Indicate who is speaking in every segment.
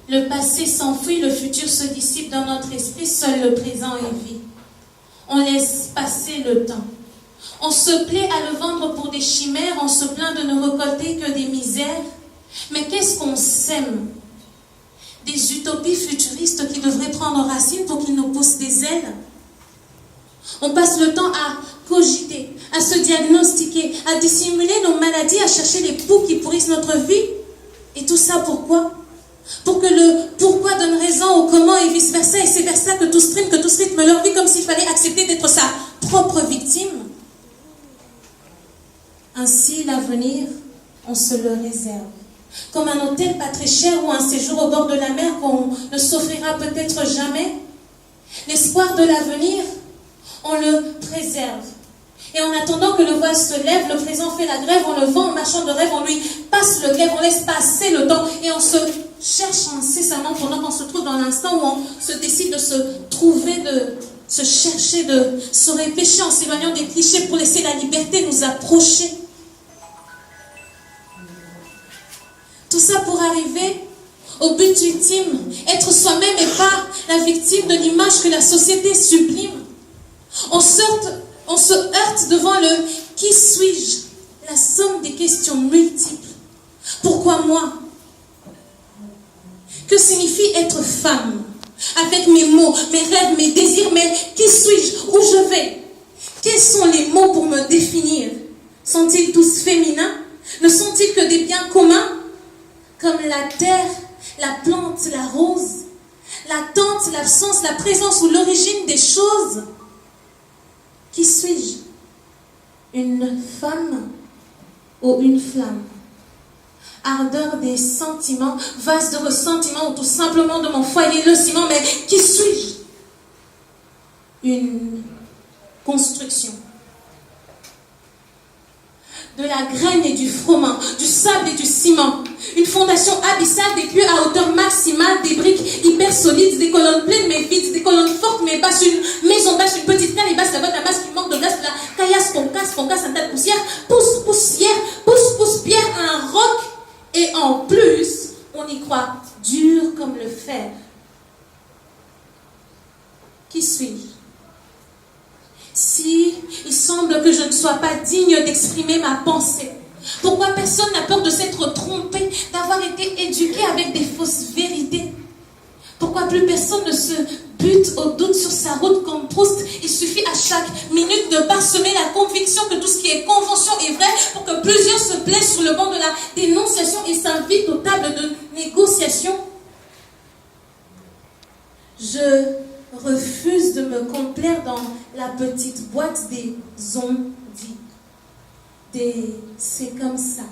Speaker 1: Le passé s'enfuit, le futur se dissipe dans notre esprit, seul le présent est vie. On laisse passer le temps. On se plaît à le vendre pour des chimères, on se plaint de ne récolter que des misères. Mais qu'est-ce qu'on sème? Des utopies futuristes qui devraient prendre racine pour qu'ils nous poussent des ailes. On passe le temps à cogiter, à se diagnostiquer, à dissimuler nos maladies, à chercher les poux qui pourrissent notre vie. Et tout ça pourquoi? Pour que le pourquoi donne raison au comment et vice-versa. Et c'est vers ça que tous rythment leur vie comme s'il fallait accepter d'être sa propre victime. Ainsi, l'avenir, on se le réserve. Comme un hôtel pas très cher ou un séjour au bord de la mer qu'on ne s'offrira peut-être jamais. L'espoir de l'avenir, on le préserve. Et en attendant que le voile se lève, le présent fait la grève, on le vend en marchand de rêve, on lui passe le glaive, on laisse passer le temps et on se cherche incessamment pendant qu'on se trouve dans l'instant où on se décide de se trouver, de se chercher, de se repêcher en s'éloignant des clichés pour laisser la liberté nous approcher. Tout ça pour arriver au but ultime, être soi-même et pas la victime de l'image que la société sublime. On se heurte devant le « qui suis-je ?» la somme des questions multiples. Pourquoi moi? Que signifie être femme? Avec mes mots, mes rêves, mes désirs, mais qui suis-je? Où je vais? Quels sont les mots pour me définir? Sont-ils tous féminins? Ne sont-ils que des biens communs? Comme la terre, la plante, la rose, l'attente, l'absence, la présence ou l'origine des choses. Qui suis-je? Une femme ou une flamme? Ardeur des sentiments, vase de ressentiment ou tout simplement de mon foyer le ciment, mais qui suis-je? Une construction. De la graine et du froment, du sable et du ciment. Une fondation abyssale, des pieux à hauteur maximale, des briques hyper solides, des colonnes pleines mais vides, des colonnes fortes mais basses, une maison basse, une petite cale et basse, la bonne, la masse qui manque de glace, la caillasse qu'on casse, un tas de poussière, pousse, pierre, un roc, et en plus, on y croit dur comme le fer. Qui suis-je? Si il semble que je ne sois pas digne d'exprimer ma pensée, pourquoi personne n'a peur de s'être trompé, d'avoir été éduqué avec des fausses vérités? Pourquoi plus personne ne se bute au doute sur sa route comme Proust? Il suffit à chaque minute de parsemer la conviction que tout ce qui est convention est vrai pour que plusieurs se plaisent sur le banc de la dénonciation et s'invitent aux tables de négociation. Je refuse de me complaire dans la petite boîte des on-dit. C'est comme ça,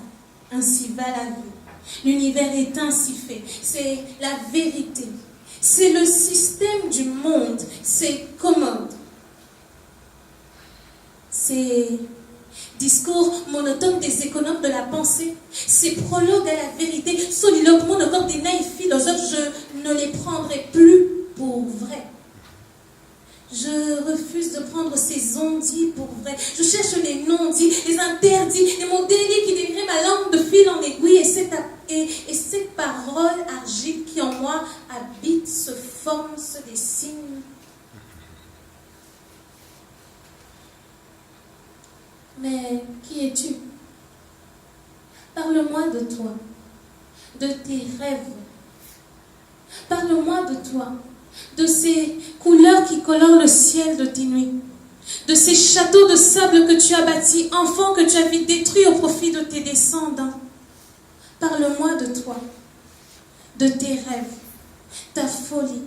Speaker 1: ainsi va la vie. L'univers est ainsi fait, c'est la vérité. C'est le système du monde, c'est commode. C'est discours monotone des économes de la pensée. C'est prologue à la vérité, soliloque monocorde des naïfs philosophes, je ne les prendrai plus pour vrai. Je refuse de prendre ces on-dits pour vrai. Je cherche les non-dits, les interdits, les mots délits qui dégrient ma langue de fil en aiguille. Et cette parole argile qui en moi habite, se forme, se dessine. Mais qui es-tu? Parle-moi de toi, de tes rêves. Parle-moi de toi, de ces couleurs qui colorent le ciel de tes nuits, de ces châteaux de sable que tu as bâtis, enfants que tu as vite détruits au profit de tes descendants. Parle-moi de toi, de tes rêves, ta folie,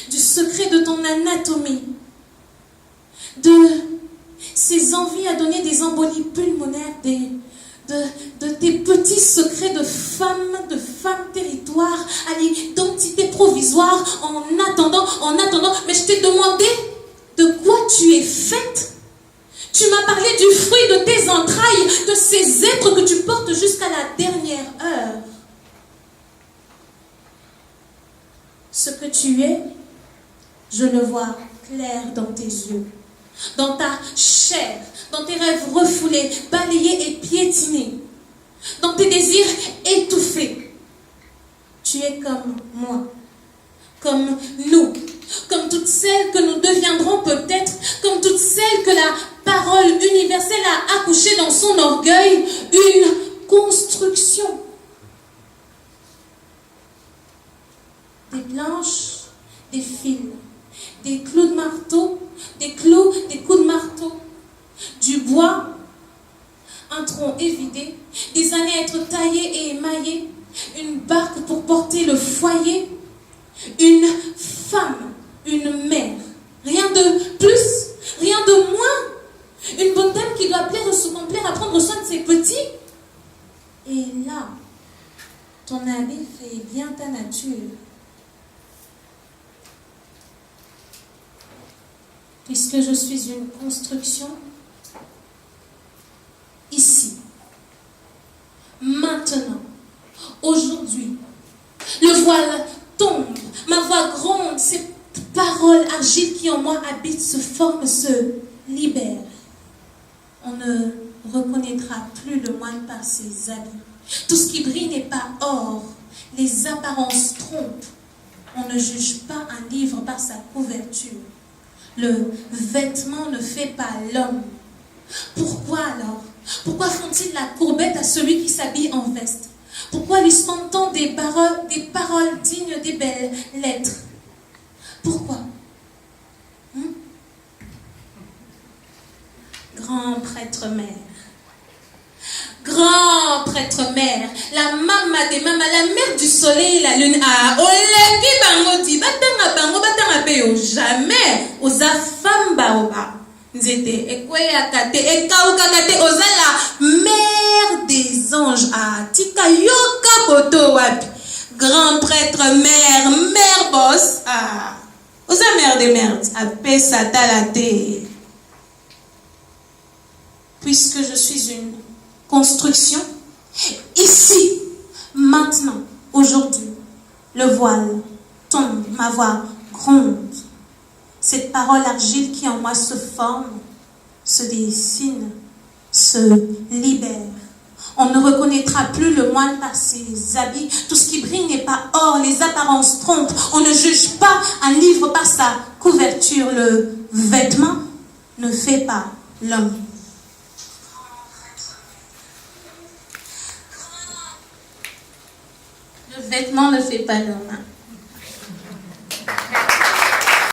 Speaker 1: du secret de ton anatomie, de ces envies à donner des embolies pulmonaires, de tes petits secrets de femme territoire, à l'identité provisoire, en attendant, mais je t'ai demandé de quoi tu es faite. Tu m'as parlé du fruit de tes entrailles, de ces êtres que tu portes jusqu'à la dernière heure. Ce que tu es, je le vois clair dans tes yeux, dans ta chair, dans tes rêves refoulés, balayés et piétinés, dans tes désirs étouffés. Tu es comme moi, comme nous, comme toutes celles que nous deviendrons peut-être, comme toutes celles que la parole universelle a accouchées dans son orgueil, une construction. Des planches, des fils, des clous de marteau, des coups de marteau, du bois, un tronc évidé, des années à être taillé et émaillé, une barque pour porter le foyer, une femme, une mère, rien de plus, rien de moins, une bonne dame qui doit plaire ou se complaire à prendre soin de ses petits. Et là, ton habit fait bien ta nature. Puisque je suis une construction, ici, maintenant, aujourd'hui, le voile tombe, ma voix gronde, ces paroles argiles qui en moi habitent se forment, se libèrent. On ne reconnaîtra plus le moine par ses habits. Tout ce qui brille n'est pas or, les apparences trompent. On ne juge pas un livre par sa couverture. Le vêtement ne fait pas l'homme. Pourquoi alors? Pourquoi font-ils la courbette à celui qui s'habille en veste? Pourquoi lui spend-on des paroles dignes des belles lettres? Pourquoi? Grand prêtre-mère, grand prêtre-mère, la mama des mamas, la mère du soleil et la lune, oleki bango di, batanga beyo, jamais, oza femme baoba, nzete, ekweyaka te, ekaukaka te, oza la mère des anges, tika yoka boto wapi, grand prêtre-mère, mère boss, oza mère des merdes, apesa talate. Puisque je suis une construction, ici, maintenant, aujourd'hui, le voile tombe, ma voix gronde. Cette parole argile qui en moi se forme, se dessine, se libère. On ne reconnaîtra plus le moine par ses habits. Tout ce qui brille n'est pas or, les apparences trompent. On ne juge pas un livre par sa couverture. Le vêtement ne fait pas l'homme. Le vêtement ne fait pas l'homme.